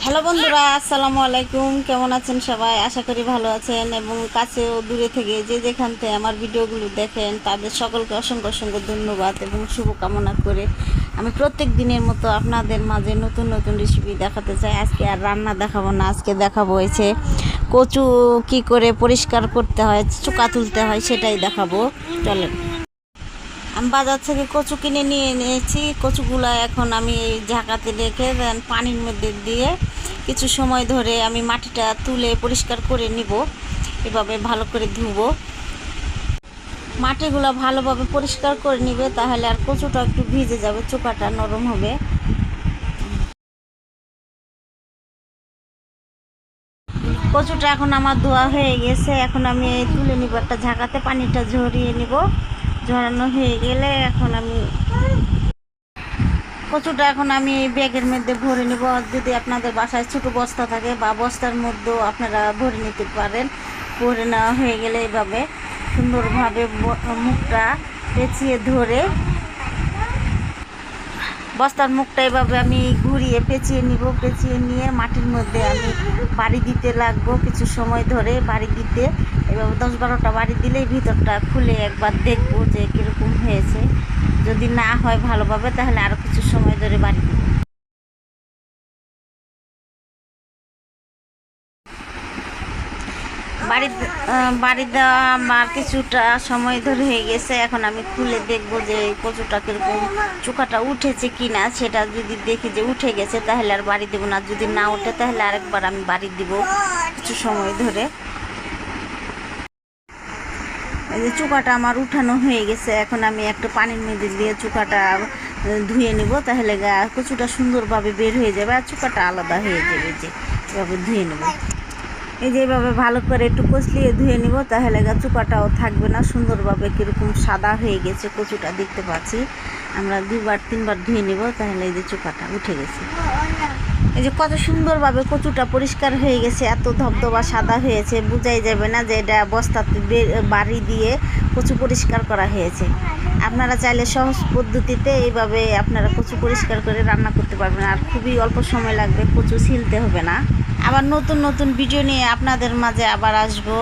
Hello বন্ধুরা, আসসালামু আলাইকুম। কেমন আছেন সবাই? আশা করি ভালো আছেন এবং কাছে ও দূরে থেকে যে যেখান থেকে আমার ভিডিওগুলো দেখেন তাদের সকলকে অসংখ্য অসংখ্য ধন্যবাদ এবং শুভকামনা করে আমি প্রত্যেক দিনের মতো আপনাদের মাঝে নতুন নতুন রেসিপি দেখাতে চাই। আজকে আর রান্না দেখাবো না, আজকে দেখাবো হয়েছে কচু কি করে পরিষ্কার করতে হয়, চোকা তুলতে হয় সেটাই দেখাবো। চলেন, আমি বাজার থেকে কচু কিনে নিয়ে নিয়েছি। কচুগুলো এখন আমি এই ঝাঁকাতে রেখে দেন পানির মধ্যে দিয়ে কিছু সময় ধরে আমি মাটিটা তুলে পরিষ্কার করে নিব। এভাবে ভালো করে ধুবো, মাটিগুলো ভালোভাবে পরিষ্কার করে নিবে, তাহলে আর কচুটা একটু ভিজে যাবে, চোকাটা নরম হবে। কচুটা এখন আমার ধোয়া হয়ে গেছে, এখন আমি তুলে নিব একটা ঝাঁকাতে, পানিটা ঝরিয়ে নিব। ঝরানো হয়ে গেলে এখন আমি কচুটা ব্যাগের মধ্যে ভরে নেব। যদি আপনাদের বাসায় ছোটো বস্তা থাকে বা বস্তার মধ্যেও আপনারা ভরে নিতে পারেন। ভরে নেওয়া হয়ে গেলে এইভাবে সুন্দরভাবে মুখটা পেঁচিয়ে ধরে বস্তার মুখটা এভাবে আমি ঘুরিয়ে পেঁচিয়ে নিব। পেঁচিয়ে নিয়ে মাটির মধ্যে আমি বাড়ি দিতে লাগবো কিছু সময় ধরে। বাড়ি দিতে এভাবে 10-12টা বাড়ি দিলেই ভিতরটা খুলে একবার দেখবো যে কীরকম হয়েছে। যদি না হয় ভালোভাবে তাহলে আরও কিছু সময় ধরে বাড়ি দিব। বাড়ি দেওয়া আমার কিছুটা সময় ধরে হয়ে গেছে। এখন আমি খুলে দেখবো যে কচুটা কীরকম চোকাটা উঠেছে কি না। সেটা যদি দেখি যে উঠে গেছে তাহলে আর বাড়ি দেবো না, যদি না ওঠে তাহলে আরেকবার আমি বাড়ি দিব কিছু সময় ধরে। এই যে চোকাটা আমার উঠানো হয়ে গেছে, এখন আমি একটা পানির মধ্যে দিয়ে চোকাটা ধুয়ে নিব, তাহলে কচুটা সুন্দরভাবে বের হয়ে যাবে আর চোকাটা আলাদা হয়ে যাবে। যে এভাবে ধুয়ে নেব, এই যে এভাবে ভালো করে একটু কষলিয়ে ধুয়ে নিব, তাহলে চোকাটাও থাকবে না। সুন্দরভাবে কীরকম সাদা হয়ে গেছে কচুটা দেখতে পাচ্ছি। আমরা 2-3বার ধুয়ে নিব, তাহলে এই যে চোকাটা উঠে গেছে। এই যে কত সুন্দরভাবে কচুটা পরিষ্কার হয়ে গেছে, এত ধবধবা সাদা হয়েছে, বোঝাই যাবে না যে এটা বস্তাতে বাড়ি দিয়ে কচু পরিষ্কার করা হয়েছে। আপনারা চাইলে সহজ পদ্ধতিতে এইভাবে আপনারা কচু পরিষ্কার করে রান্না করতে পারবেন, আর খুবই অল্প সময় লাগবে, কচু ছিলতে হবে না। আবার নতুন নতুন ভিডিও নিয়ে আপনাদের মাঝে আবার আসবো।